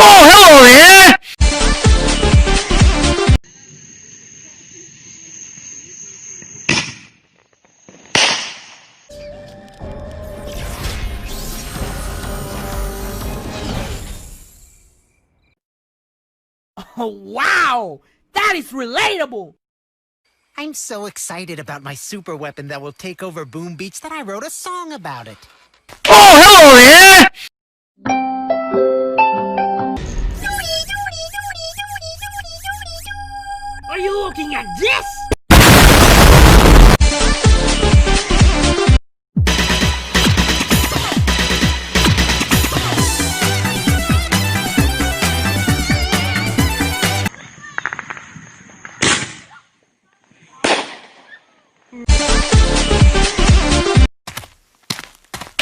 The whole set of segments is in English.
Oh, hello there! Oh, wow! That is relatable! I'm so excited about my super weapon that will take over Boom Beach that I wrote a song about it. Oh, hello there! Are you looking at this?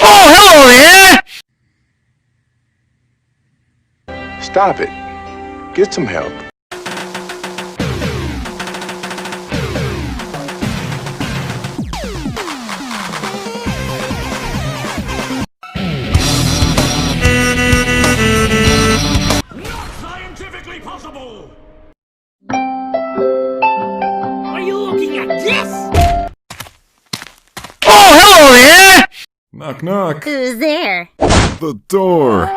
Oh, hello there! Stop it. Get some help. Not scientifically possible! Are you looking at this? Oh, hello there! Knock knock. Who's there? The door.